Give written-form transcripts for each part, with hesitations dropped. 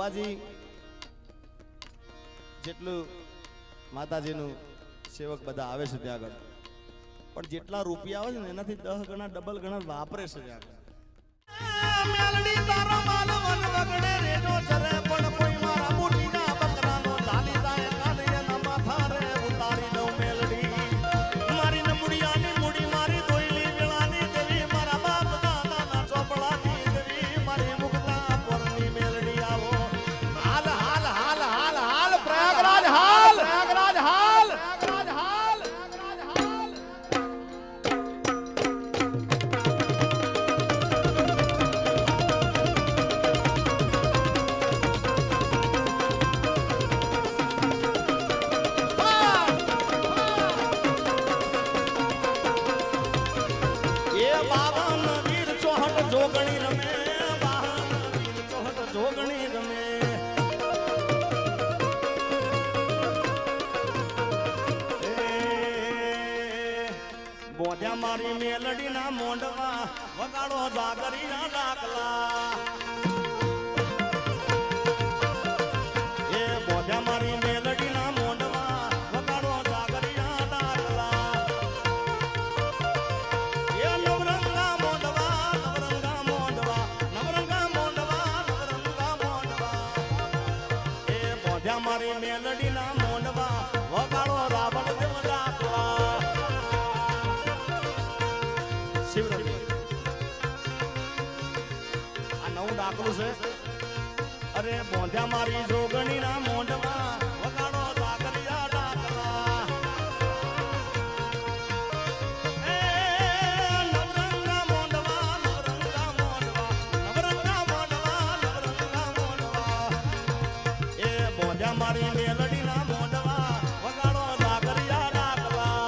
ભુવાજી જેટલું માતાજીનું સેવક બધા આવે છે ત્યાં આગળ, પણ જેટલા રૂપિયા આવે છે ને એનાથી 10 ગણા ડબલ ગણા વાપરે છે ત્યાં આગળ. મેલડી તારો માલ વન વગડે રેનો ચરે પણ કોઈ મારા બુટીના બકરાનો ચાલી જાય કાઢીના માથા રે ઉતારી દઉં મેલડી. મારી નમુડિયાની મુડી મારી દોઈલી વેળાની દેવી મારા બાપ દાદાના ચોપડાની દેવી મારી મુક્તા પોરની મેલડી આવો. હાલ હાલ હાલ હાલ હાલ પ્રયાગરાજ હાલ પ્રયાગરાજ હાલ પ્રયાગરાજ હાલ પ્રયાગરાજ હાલ. જોગણી રમે વીર ચોહટ જોગણી રમે. બોધ્યા મારી મેલડી ના મોંડવા વગાડો જાગરિયા ડાકલા. એ બોધ્યા મારી મેલડી ના મોંડવા વગાડો જાગરિયા ડાકલા. એ નવરંગા મોંડવા નવરંગા મોંડવા નવરંગા મોંડવા નવરંગા મોંડવા. એ બોધ્યા મારી મેલડી ના મોંડવા વગાડો રાવણ દેવ ડાકલા. આ નવું ડાકલું છે. અરે બોંધ્યા મારી જોગણી ના મોંડવા વગાડો જાગરિયા ડાકલા. એ નવરંગા મોંડવા નવરંગા મોંડવા નવરંગા મોંડવા નવરંગા મોંડવા. એ બોંધ્યા મારી મેલડી ના મોંડવા વગાડો જાગરિયા ડાકલા.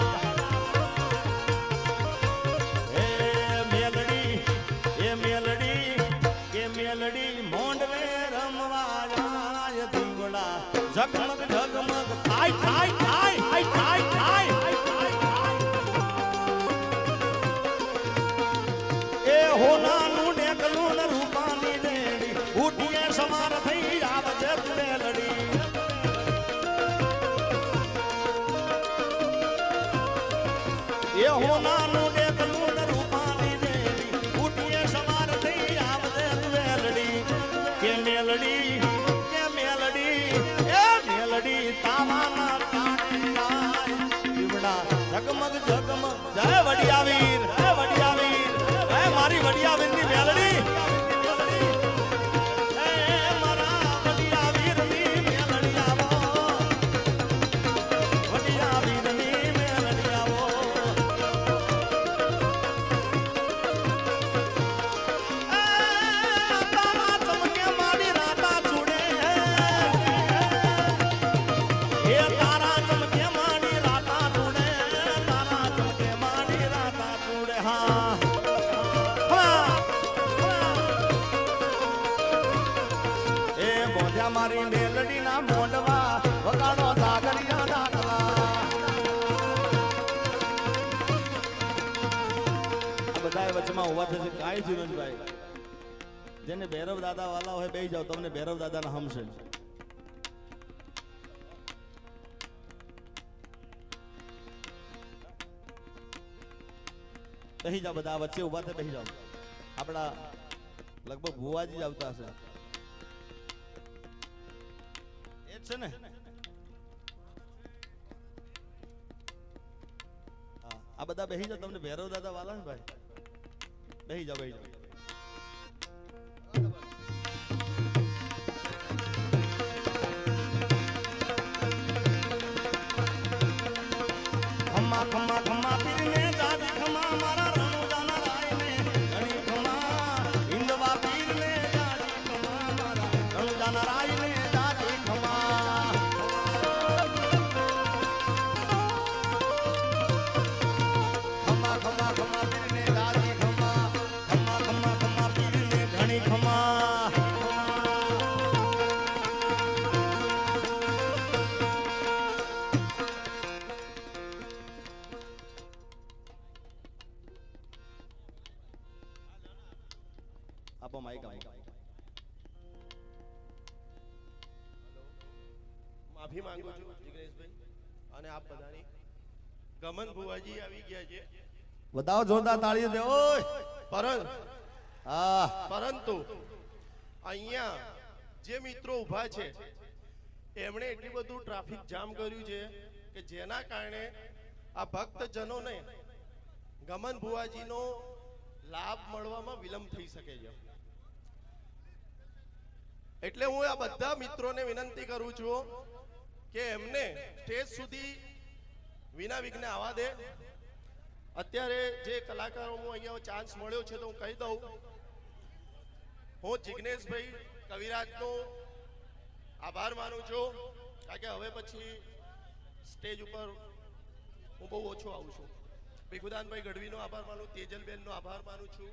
મેલડી મોંડવે રમવા જાય દીવડા ઝગમગ ઝગમગ થાય થાય થાય થાય થાય થાય. એ હોનાનું ડેકલું ને રૂપાની દેડી ઉઠીએ સમાર થઈ આવજે મેલડી. એ હોનાનું ડેકલું ને રૂપાની દેડી ઉઠીએ સમાર થઈ આવજે મેલડી. કે મેલડી એ મેલડી તાવાના કાંડા દીવડા ઝગમગ ઝગમગ. જય વડિયાવીર જય વડિયાવીર જય મારી વડિયાવીરની મેલડી. એ મારા વડિયાવીરની મેલડી આવો વડિયાવીરની મેલડી આવો. તારા ચમકે મારી રાતા છોડે. એ તારા ચમકે મારી રાતા છોડે. તારા ચમકે મારી રાતા છોડે. હા એ બોધ્યા મારી મેલડી ના મોંડવા વગાડો જાગરિયા ડાકલા. આ બધા વચમાં ઉભા થશે કાંઈ જીવનભાઈ. જેને ભૈરવ દાદા વાલા હોય બેસી જાવ, તમને ભૈરવ દાદાના હમશે. બેસી જાવ બધા વચ્ચે ઉભા થઈ બેસી જાવ. આપણા લગભગ ભુવાજી જ આવતા હશે. એ જ છે ને. હા આ બધા બેસી જાવ, તમને ભૈરવ દાદા વાલા ને ભાઈ. બેસી જાવ બેસી જાવ. ખમ્મા ખમ્મા ખમ્મા પીરને જાજી ખમ્મા મારા રણુદાના રાયને ઘણી ખમ્મા. હિંદવા પીરને જાજી ખમ્મા મારા રણુદાના રાયને જાજી ખમ્મા. ખમ્મા ખમ્મા ખમ્મા પીરને જાજી ખમ્મા. ખમ્મા ખમ્મા ખમ્મા પીરને ઘણી ખમ્મા. આપો માઈક આપો. માફી માંગુ છું જિગ્નેશભાઈ અને આપ બધાની. ગમન ભુવાજી આવી ગયા છે. બતાવો જોરદાર તાળીઓ દે ઓય. પરંતુ અહીંયા જે મિત્રો ઊભા છે એમણે એટલું બધું ટ્રાફિક જામ કર્યું છે કે જેના કારણે આ ભક્તજનોને ગમન ભુવાજીનો લાભ મળવામાં વિલંબ થઈ શકે છે. એટલે હું આ બધા મિત્રોને વિનંતી કરું છું કે એમને સ્ટેજ સુધી વિના વિઘ્ને આવવા દે. અત્યારે જે કલાકારોનો અહીંયા ચાન્સ મળ્યો છે તો હું કહી દઉં, હું જિગ્નેશભાઈ કવિરાજનો આભાર માનું છું, કારણ કે હવે પછી સ્ટેજ ઉપર હું બહુ ઓછો આવું છું. ભીખુદાનભાઈ ગઢવીનો આભાર માનું, તેજલબેનનો આભાર માનું છું,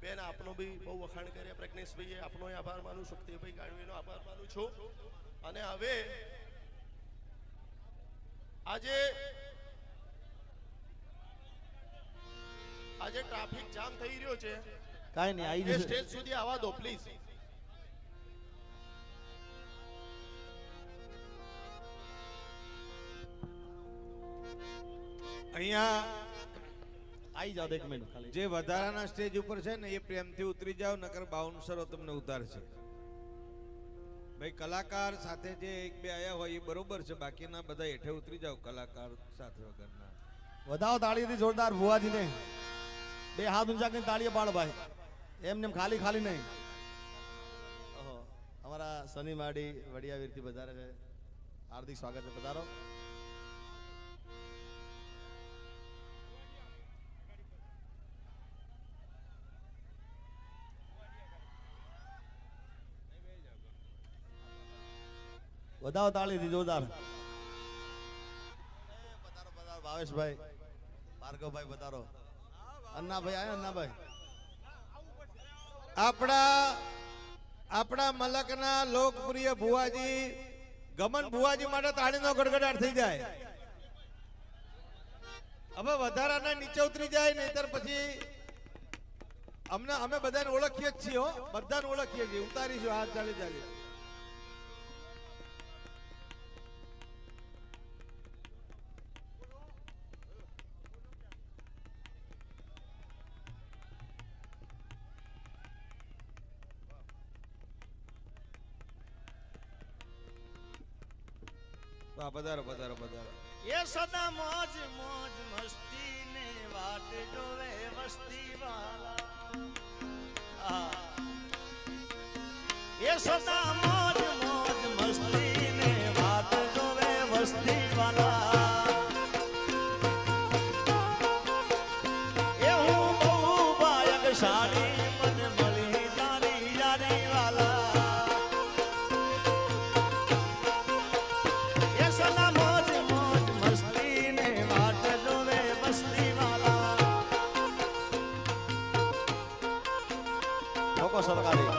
બેન આપનો બી બહુ વખાણ કર્યા, પ્રજ્ઞેશભાઈએ આપનો આભાર માનું, શક્તિભાઈ ગાઢવીનો આભાર માનું છું. અને હવે આજે ટ્રાફિક જામ થઈ રહ્યો છે, કાઈ નહીં આવી જશે. સ્ટેજ સુધી આવવા દો પ્લીઝ. અહીંયા આવી જાવ એક મિનિટ ખાલી. જે વધારાના સ્ટેજ ઉપર છે ને એ પ્રેમથી ઉતરી જાવ, નકર બાઉન્સરો તમને ઉતારશે. ભાઈ કલાકાર સાથે જે એક બે આયા હોય એ બરોબર છે, બાકીના બધા હેઠે ઉતરી જાવ કલાકાર સાથે વગરના. વધાવો તાળીથી જોરદાર ભુવાજીને. બે હાથ ઊંચા કરીને તાળીઓ પાડ ભાઈ, એમને ખાલી ખાલી નહીં. અમારા સની માડી વડિયા વીરથી વધારે છે, હાર્દિક સ્વાગત છે, પધારો. વધાવો તાળીથી જોરદાર. પધારો પધારો ભાવેશભાઈ, ભાર્ગવભાઈ પધારો. અન્નાભાઈ આયા, અન્નાભાઈ. આપણા મલકના લોકપ્રિય ભુવાજી ગમન ભુવાજી માટે તાળીનો ગડગડાટ થઈ જાય. હવે વધારાના નીચે ઉતરી જાય, નહીતર પછી અમે બધાને ઓળખીએ જ છીએ, બધાને ઓળખીએ છીએ. ઉતારીશું હાથ ચાલી ચાલી. પધારો પધારો પધારો. એ સદા મોજ મોજ મસ્તી ને વાટ જોવે વસ્તી વાલા. એ સદા મોજ મોજ મસ્તી ને વાટ જોવે વસ્તી વાલા. એ હું બહુ ભાગ્યશાળી મને મળી તારી યારી વાલા. સરકારી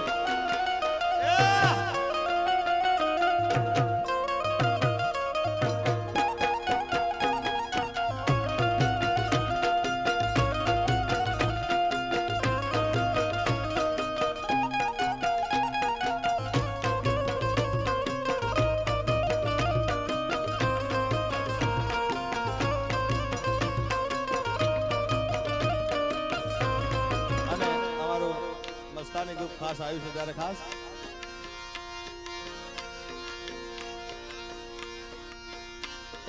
ખાસ આવ્યું છે ત્યારે ખાસ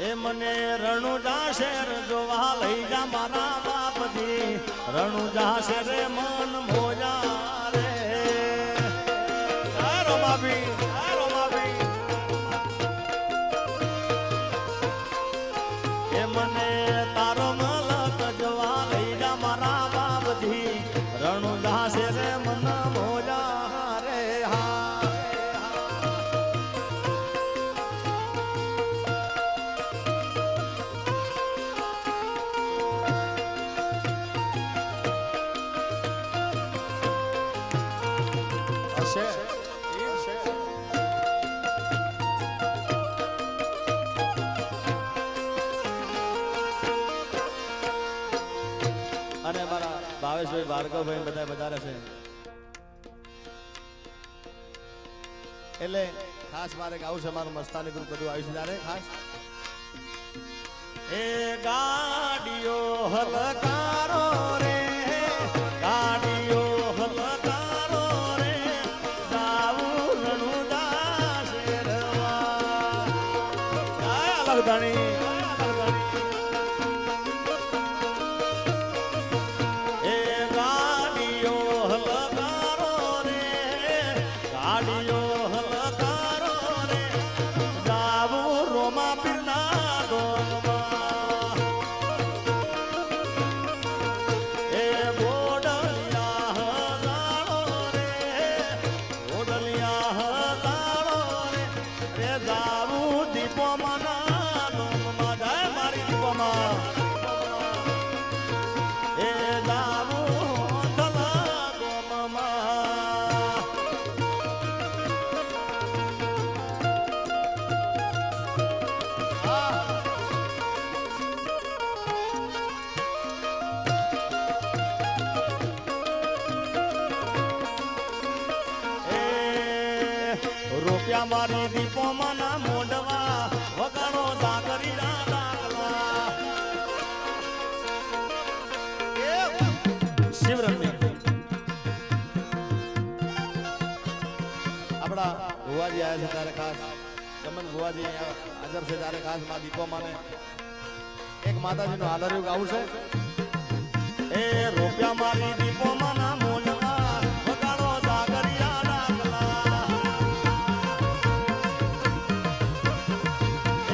એ મને રણુજા શહેર જોવા લઈ જા મારા બાપજી. રણુજા શહેર મન મોજા રે રોમાબી રોમાબી. એ મને તારો મલક જોવા લઈ જા મારા બાપજી. રણુજા શહેર મન મોજા રે. અને મારા ભાવેશભાઈ ભાર્ગવભાઈ બધા વધારે છે, એટલે ખાસ મારે ગાવું છે, મારું મસ્તાની ગ્રુપ બધું આવ્યું છે ત્યારે ખાસ. એ ગાડીઓ હલકારો રે, ગાડીઓ હલકારો રે, જાવું રણુદા શેરવા. જય અલગધણી. એ ગાડીઓ હલકારો રે, ગાડીઓ હલકારો રે, જાવું રોમા પીરના ડોમમાં. એ બોડલિયા હજાળો રે, બોડલિયા હજાળો રે, રે જાવું દીપોમાં ના ડોમમાં. જય મારી દીપોમાં. એ જાવું ધલા ગોમમાં. એ રૂપિયા મારી દીપોમાં ના મોઢવા, વગાડો સાગરી ના ડાકલા. શિવરત્ન આપણા ભુવાજી આવ્યા છે ત્યારે ખાસ, ગમન ભુવાજી હાજર છે ત્યારે ખાસ માં દીપોમાં એક માતાજીનું આદર્યું ગાવું છે. એ રૂપિયા મારી દીપોમાં ના મોઢવા, વગાડો સાગરિયા ડાકલા.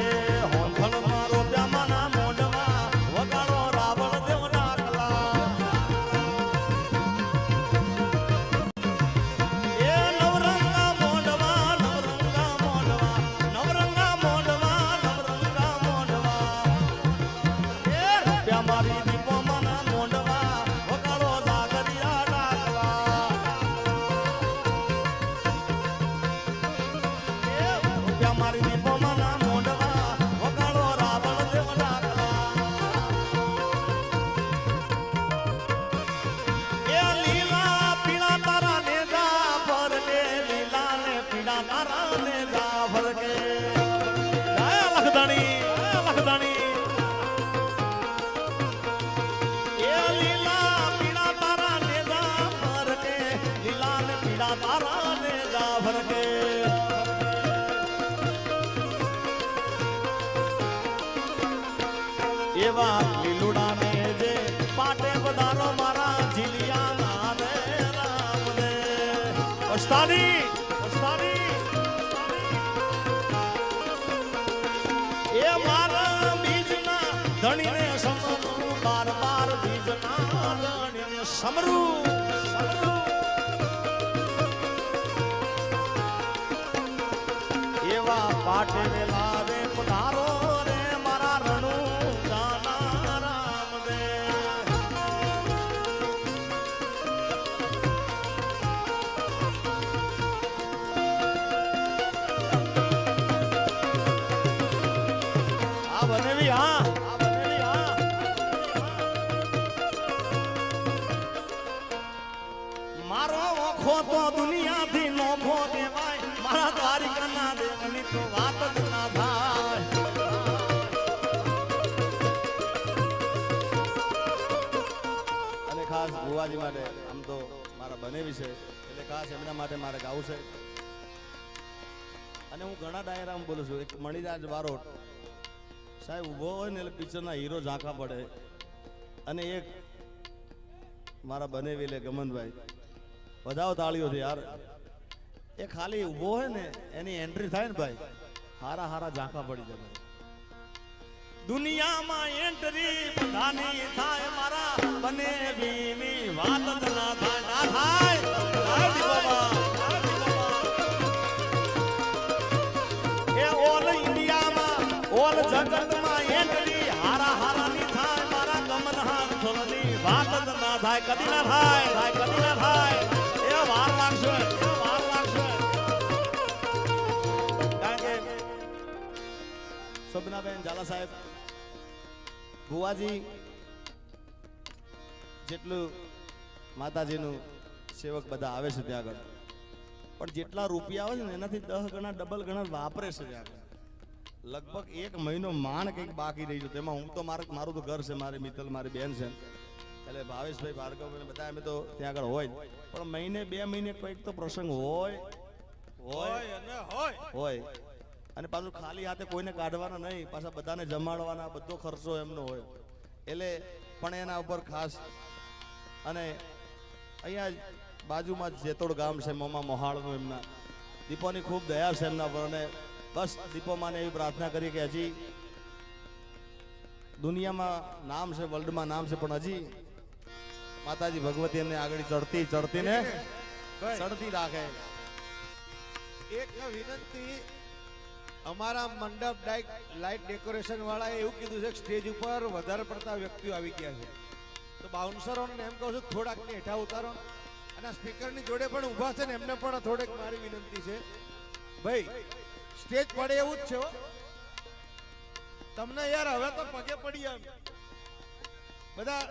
એ હોંથળમાં રૂપિયામાં ના મોઢવા, વગાડો રાવણ દેવ ડાકલા. એ નવરંગા મોઢવા, નવરંગા મોઢવા, નવરંગા મોઢવા, નવરંગા મોઢવા. એ રૂપિયા મારી દીપોમાં ના મોઢવા, વગાડો સાગરિયા ડાકલા. એ રૂપિયા મારી દીપોમાં ના મોઢવા, વગાડો રાવણ દેવ ડાકલા. એ લીલા પીળા તારા નેજા ફરકે, લીલા ને પીળા તારા નેજા ફરકે. જય લખધણી, જય લખધણી. એ લીલા પીળા તારા નેજા ફરકે, લીલા ને પીળા તારા નેજા ફરકે. એવા લીલુડા ને જે પાટે વધારો મારા જીલિયા ના રે રામ દે. ઓસ્તાની, ઓસ્તાની. એ મારા બીજના ધણીને સમરું, બાર બાર બીજના ધણીને સમરું, સમરું. એવા પાટે વેલા રે પધારો રે, મારા રણુ જાના રામ દે. આ બનેવી હા, આ બનેવી હા. મારો ઓખો તો દુનિયાથી નોખો દેવાય, મારા દ્વારિકાના દેવની તો વાત જ ના થાય. અને ખાસ ભુવાજી માટે, આમ તો મારા બનેવી છે એટલે ખાસ એમના માટે મારે ગાવું છે. અને હું ઘણા ડાયરામાં બોલું છું. એક મણિરાજ બારોટ સાહેબ ઊભો હોય ને એટલે પિક્ચરના હીરો ઝાંખા પડે. અને એક મારા બનેવી લે ગમનભાઈ, વધાવો તાળીઓથી યાર. એ ખાલી ઊભો હોય ને એની એન્ટ્રી થાય ને ભાઈ, હારા હારા ઝાંખા પડી જાય. દુનિયામાં એન્ટ્રી બધાની થાય, મારા બનેવીની વાત જ ના થાય, ના થાય. જય દીપોબા, જય દીપોબા. એ ઓલ ઇન્ડિયામાં, ઓલ જગતમાં એન્ટ્રી હારા હારાની થાય, મારા ગમન હાથ છોલની વાત જ ના થાય. કદી ના થાય, થાય કદી ના થાય. એ વાર લાગશે, એ વાર લાગશે. કારણ કે શોભનાબેન ઝાલા સાહેબ, ભુવાજી જેટલું માતાજીનું સેવક બધા આવે છે ત્યાં આગળ, પણ જેટલા રૂપિયા આવે છે ને એનાથી 10 ગણા ડબલ ગણા વાપરે છે જ આગળ. લગભગ 1 મહિનો માંડ કંઈક બાકી રહી ગયું. તેમાં હું તો મારું તો ઘર છે, મારી મિત્તલ મારી બેન છે, એટલે ભાવેશભાઈ ભાર્ગવ બધા અમે તો ત્યાં આગળ હોય જ. પણ મહિને 2 મહિને કંઈક તો પ્રસંગ હોય અને પાછું ખાલી હાથે કોઈને કાઢવાના નહીં, પાછા બધાને જમાડવાના, બધો ખર્ચો એમનો હોય. એટલે પણ એના ઉપર ખાસ અને અહીંયા બાજુમાં જ જેતોડ ગામ છે મોમા મોહાળનું, એમના દીપોની ખૂબ દયા છે એમના પર. અને બસ દીપોમાને એવી પ્રાર્થના કરી કે હજી દુનિયામાં નામ છે, વર્લ્ડમાં નામ છે, પણ હજી માતાજી ભગવતી એમને આગળ ચડતી ને ચડતી રાખે. એક વિનંતી, અમારા મંડપ લાઇટ ડેકોરેશન વાળાએ એવું કીધું છે કે સ્ટેજ ઉપર વધારે પડતા વ્યક્તિઓ આવી ગયા છે, તો બાઉન્સરોને એમ કહું છું થોડાક હેઠા ઉતારો, અને સ્પીકરની જોડે પણ ઊભા છે ને એમને પણ થોડીક મારી વિનંતી છે, ભાઈ સ્ટેજ પડે એવું જ છે હો. તમને યાર હવે તો પગે પડી આમ બધા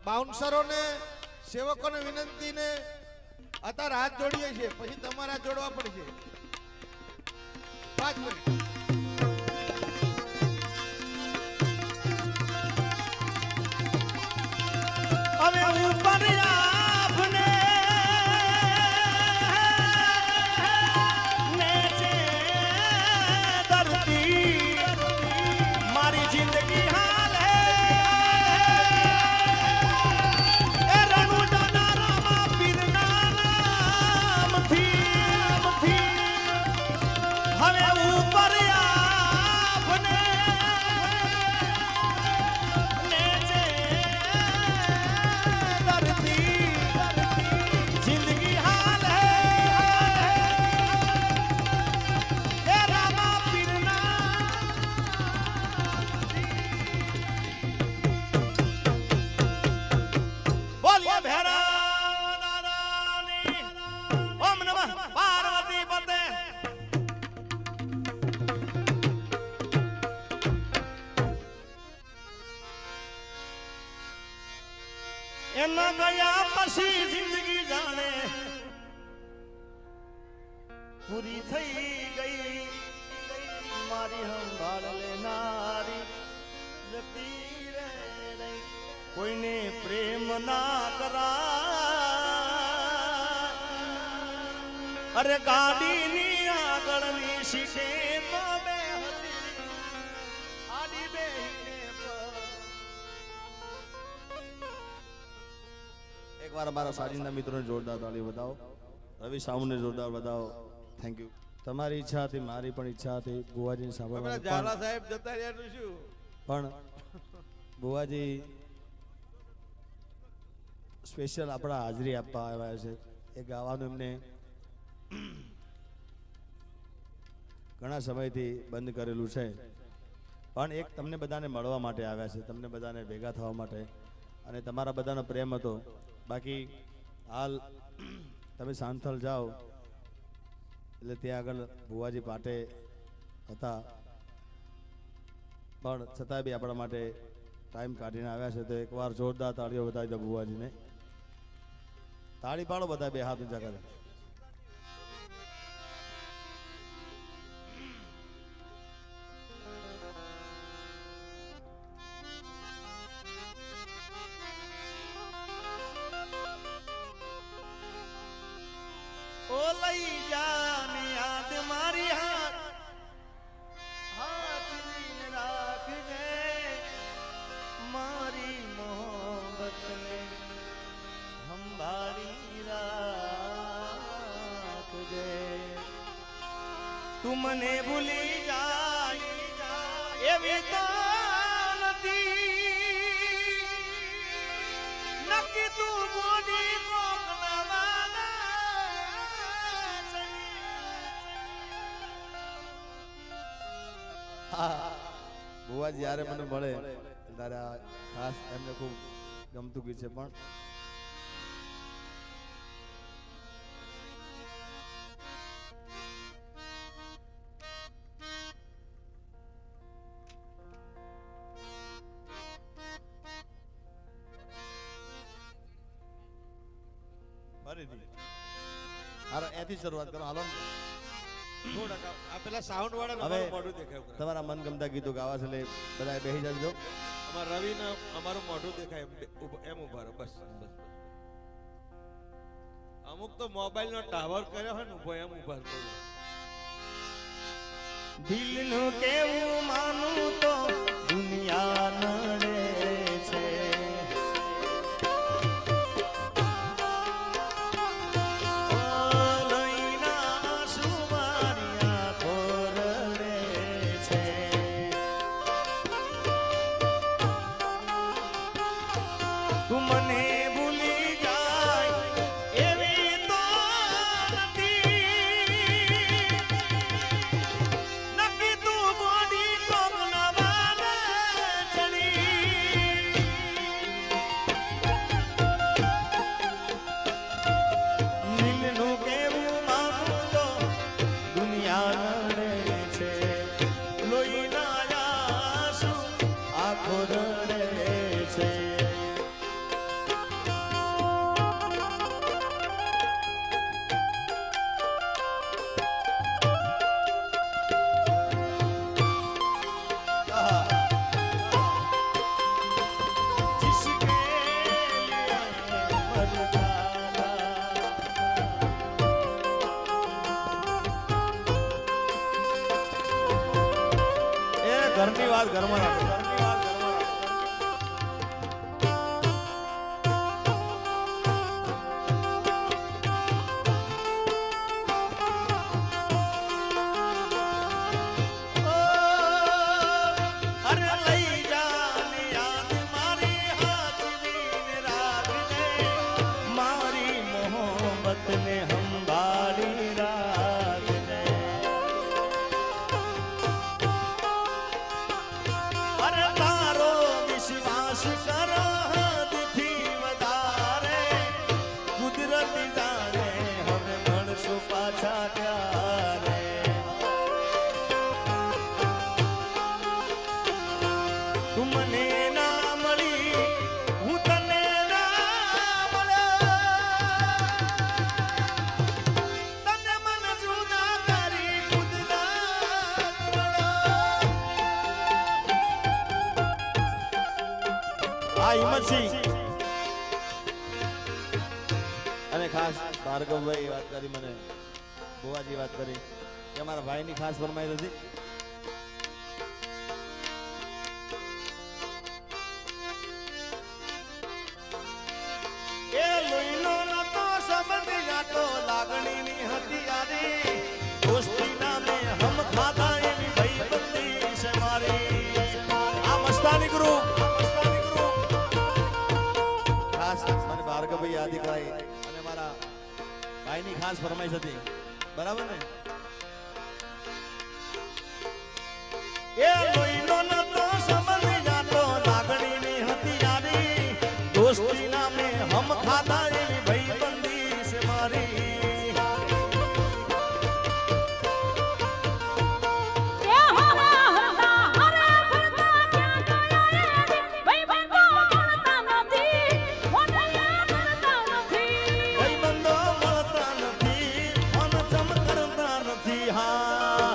બાઉન્સરોને સેવકોને વિનંતી ને અત્યારે હાથ જોડીએ છીએ, પછી તમારે હાથ જોડવા પડશે. 5 મિનિટ. હવે ઉપર આપને નીચે ધરતી મારી જિંદગી હાલે એ રણુજાના રામા પીરના નામથી. હવે ઉપર આપને નીચે જિંદગી હાલ હે એ રામા પીરના. બોલીએ ભેરા દાદાની ઓમ નમઃ પાર્વતી પતે. એના ગયા પછી જિંદગી જાણે પૂરી થઈ ગઈ, મારી સંભાળ લેનારી જતી રે રહી. કોઈને પ્રેમ ના કરાય, અરે ગાડીની આગળની સીટે તો બે હતી આડી બેહીને પર. એકવાર અમારા સાજીના મિત્રોને જોરદાર તાળી બતાવો, રવિ સાઉન્ડને જોરદાર બતાવો. Thank you. તમારી ઈચ્છા હતી, મારી પણ ઈચ્છા હતી બુવાજીને સાંભળવાની, ઝાલા સાહેબ જતા રહ્યાનું શું, પણ બુવાજી સ્પેશિયલ આપણા હાજરી આપવા આવ્યા છે. એ ગાવાનું એમને ઘણા સમયથી બંધ કરેલું છે, પણ એક તમને બધાને મળવા માટે આવ્યા છે, તમને બધાને ભેગા થવા માટે, અને તમારા બધાનો પ્રેમ હતો. બાકી હાલ તમે સાંથલ જાઓ એટલે ત્યાં આગળ ભુવાજી પાટે હતા, પણ છતાં બી આપણા માટે ટાઈમ કાઢીને આવ્યા છે. તો એકવાર જોરદાર તાળીઓ બતાવી દો ભુવાજીને. તાળી પાડો બધા, બે હાથ ઊંચા કરે. ઓ લઈ જાને યાદ મારી હાથની રાખજે, મારી મોહબ્બતને સંભાળી રાખજે. તું મને ભૂલી જાય એવી તો નથી, નક્કી તું ગોડી કોકના વાગા. બુવાજી જ્યારે મને મળે ત્યારે ખાસ એમને ખૂબ ગમતું ગીત છે. પણ ફરીથી હાલો એથી શરૂઆત કરો હાલો ને. થોડાક આ પેલા સાઉન્ડ વાળા હવે મોઢું દેખાય ઉપર. તમારા મનગમતા ગીતો ગાવા છે એટલે બધા બેસી જજો. અમાર રવિને અમારું મોઢું દેખાય એમ ઉભા રહો બસ બસ. અમુક તો મોબાઈલ નો ટાવર કર્યો હોય ને ઉભો એમ ઉભા રહો. દિલનું કેવું માનું તો દુનિયા નડે છે. ઓ લોહીના આંસુ મારી આંખો રડે છે. તું મને ભૂલી જાય એવી તો નથી. નક્કી તું ગોડી કોકના વાલે ચડી. દિલનું કેવું માનું તો દુનિયા નડે છે. લોહીના આંસુ આંખો રડે છે. जिसके लिए मरना એ ઘરની વાત ઘરમાં રાખો. ઘરની વાત ઘરમાં રાખો. અરે લઈ જાને યાદ મારી હાથવીને રાખજે. મારી મોહબ્બતને સંભાળી રાખજે. અરે તારો વિશ્વાસ કર હદથી વધારે. કુદરત જાણે હવે મળશું પાછા ત્યારે. તું મને ના મળી હું તને ના મળ્યો. તને મને જુદા કરી કુદરત મળ્યો. આ હિંમતસિંહ અને ખાસ ભાર્ગવભાઈ વાત કરી, મને ભુવાજી વાત કરી કે અમારા ભાઈની ખાસ ફરમાઈ હતી. એ લોહીનો નતો સંબંધ યાતો લાગણીની હતી યારી. દોસ્તી નામે હમ ખાધા એવી ભાઈબંધી છે મારી. આ મસ્તાની ગ્રુપ ખાસ મને ભાર્ગવભાઈ યાદી કરાઈ અને મારા ભાઈની ખાસ ફરમાઈશ હતી. બરાબર ને? એ લોહીનો નતો સંબંધ યાતો લાગણીની હતી યારી. દોસ્તી નામે હમ ખાધા એવી ભાઈબંધી છે મારી. ભાઈબંધો મળતા નથી, મન ચમકતા નથી. હા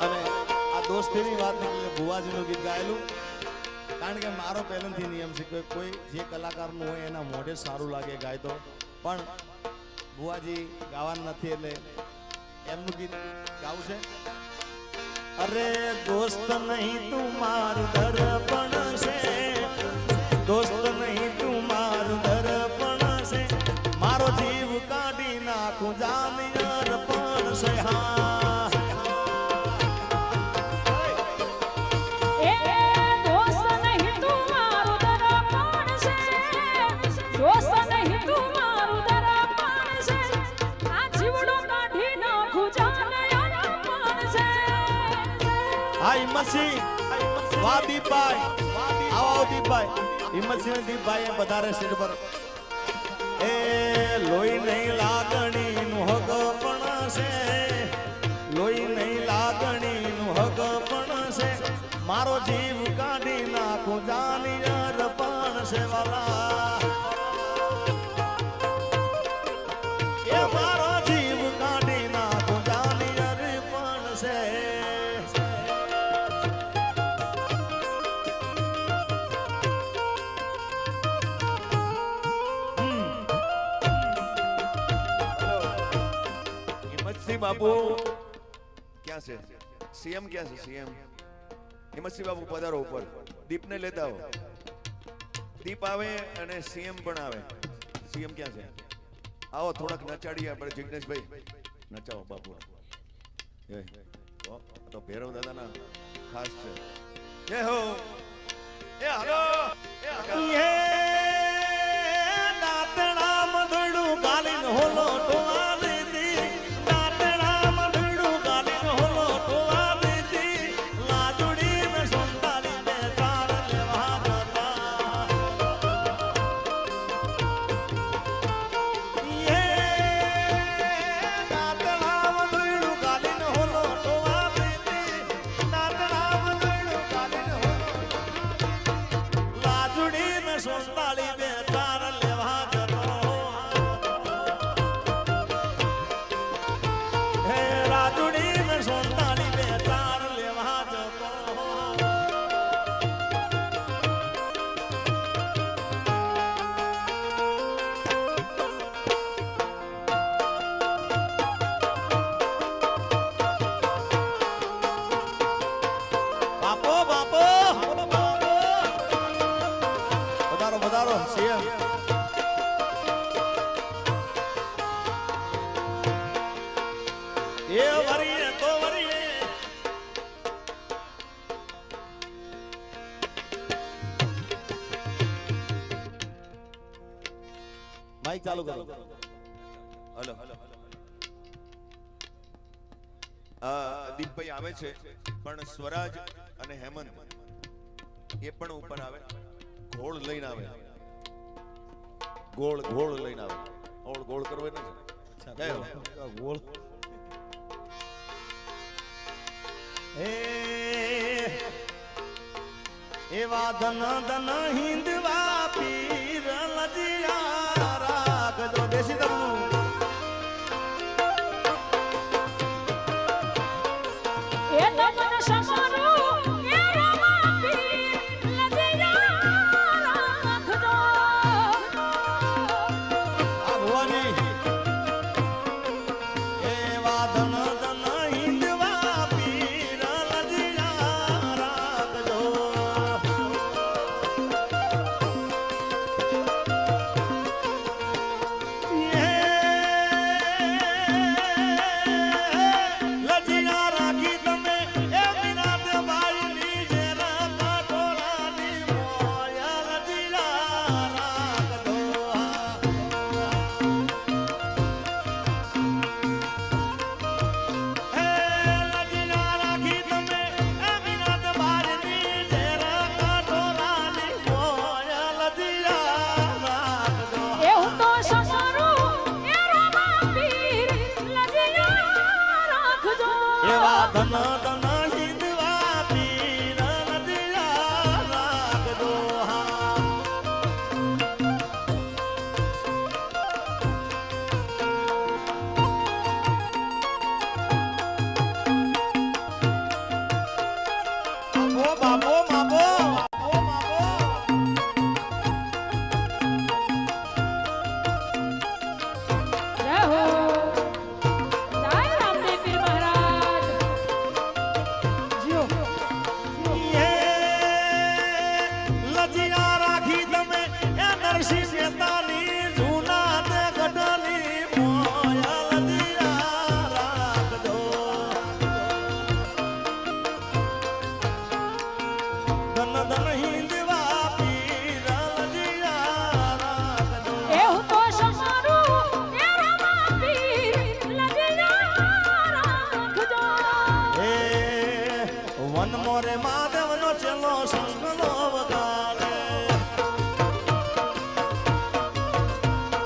અને આ દોસ્તીની વાત નીકળી ભુવાજીનું ગીત ગાયેલું. કારણ કે મારો પહેલેથી નિયમ છે કે કોઈ જે કલાકારનું હોય એના મોઢે સારું લાગે ગાય તો. પણ ભુવાજી ગાવાનું નથી એટલે એમનું ગીત ગાવું છે. અરે દોસ્ત નહીં તું મારું દર્પણ છે. દોસ્ત નહીં તું મારું દર્પણ છે. મારો જીવ કાઢી નાખું જામી અર્પણ છે. હા હા હિંમતસિંહ વાહ દીપભાઈ આવો દીપભાઈ. હિંમતસિંહ દીપભાઈ એ વધારે સ્ટેજ પર. એ લોહી નહીં લાગણીનું હક પણ છે. લોહી નહીં લાગણીનું હક પણ છે. મારો જીવ કાઢી નાખું જાની અર્પણ છે વાલા એ મારો જીવ કાઢી નાખું જાની અર્પણ છે હિંમતસિંહ બાપુ ક્યાં છે સીએમ ક્યાં છે સીએમ હિંમતસિંહ બાપુ પધારો ઉપર દીપને લેતા આવો દીપ આવે અને સીએમ પણ આવે સીએમ ક્યાં છે આવો થોડાક નચાડીએ આપણે જિગ્નેશભાઈ નચાવો બાપુ તો ભૈરવ દાદાના ખાસ છે જય હો એ હાલો એ દાતણા મધડું ગાલીન હોલો ટોવા દીધી દાતણા મધડું ગાલીન હોલો ટોવા દીધી લાજુડી ને સોંતાલી ને ચાર લેવા જતા એ દાતણા મધડું ગાલીન હોલો ટોવા દીધી દાતણા મધડું ગાલીન હોલો લાજુડી ને સોંતાલી ને ચાર લેવા જતો હે રાજુડી ને સોંતાલી ને ચાર લેવા જતો બાપો બાપો વધારો વધારો સીએમ એ વરીએ તો વરીએ માઈક ચાલુ કરો હલો દીપભાઈ આવે છે પણ સ્વરાજ અને હેમંત એ પણ ઉપર આવે ઘોળ લઈને આવે ગોળ ગોળ લઈને આવે ગોળ ગોળ કરવો નથી જય હો. ગોળ એવા ધન ધન હિંદવા પીર લજિયા રાખજો દેશી દમનું એ તો મન સમારું એ રમા પીર લજિયા રાખજો આ ભવાની એવા ધન ધન હિંદવા પીર લજિયા રાખજો લજિયા રાખી તમે એ વિરાટ ભાઈની જેરા કાટોરાની મોયા લજિયા રાખજો હે લજિયા રાખી તમે એ વિરાટ ભાઈની જેરા કાટોરાની મોયા લજિયા રાખજો એ હું તો સમારું એ રમા પીર લજિયા રાખજો એવા ધન ધન હિંદવા પીર લજિયા રાખજો બાપો બાપો બાપો બાપો જય હો જય રામદેવ પીર મહારાજ જીઓ લજિયા રાખી તમે એ નરસિંહ મહેતાની જૂના તે ગઢની મોયા લજિયા રાખજો ધન ધન હિંદવા પીર લજિયા રાખજો એ હું તો સમારું એ રમા પીર લજિયા રાખજો એ વન મોરે મહાદેવનો ચેલો શંખનો વગાડે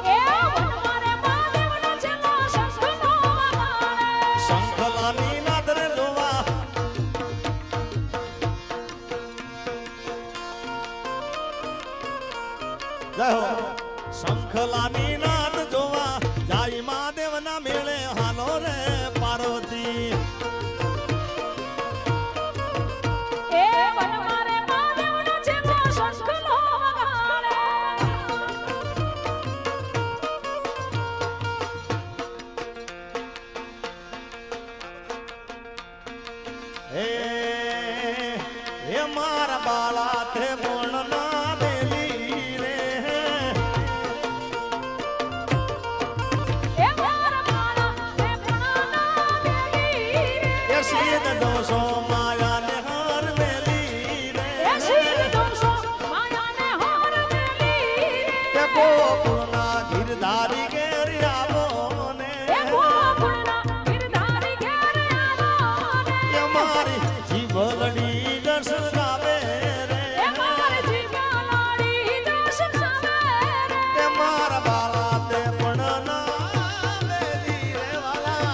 એ વનમારે મહાદેવનો છેલ્લો શંખનો વગાડે શંખલાની નાદરે જોવા જય હો શંખલાની નાદ જોવા જાય મહાદેવના મેળે હાલો રે પાર્વતી એ વન મારે મહાદેવનો જેવો શંખલો વગાડે હે મારા બાળા તે મોણ ના દેલી રે એ મારા બાળા તે પણાના દેલી રે એ સીધ દોષો માયાને હાર મેલી રે એ શિવ દોષો માયાને હાર મેલી રે તે ગોકુળના ગિરધારી ઘેર આવો ને એ ગોકુળના ગિરધારી ઘેર આવો ને એ મારી જીવલડી દર્શન ગાવે રે એ મારી જીવલાડી દર્શન આવે રે તે મારા બાળા તે પણ ના દેલી રે વાલા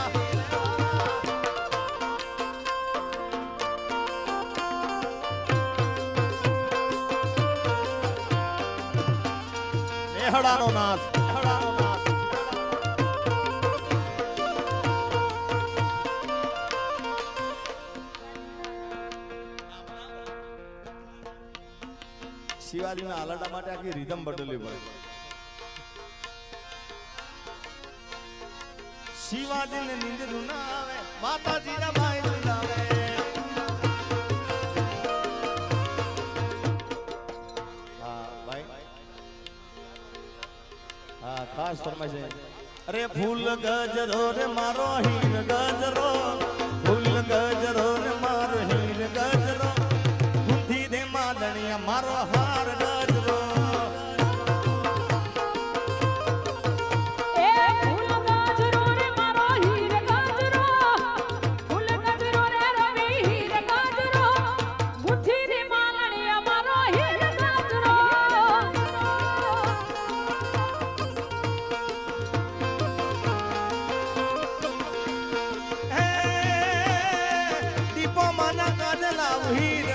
નેહડાનો નાથ નેહડાનો નાથ શિવાજીના આલાડા માટે આખી રીધમ બદલવી પડે શિવાજીને નીંદરું ના આવે માતાજીના ભાઈ બોલાવે હા ભાઈ હા ખાસ ફરમાય છે અરે ફૂલ ગજરો રે મારો હીર ગજરો ફૂલ ગજરો રે મારો હીર ગજરો બુદ્ધિ દે માદણિયા મારો હાર ગજરો એ ફૂલ ગાજરો રે મારો હીર ગાજરો ફૂલ ગાજરો રે રવિ હીર ગાજરો બુદ્ધિ રે માલણીયા મારો હીર ગાજરો હે દીપો માના કાજલા હીર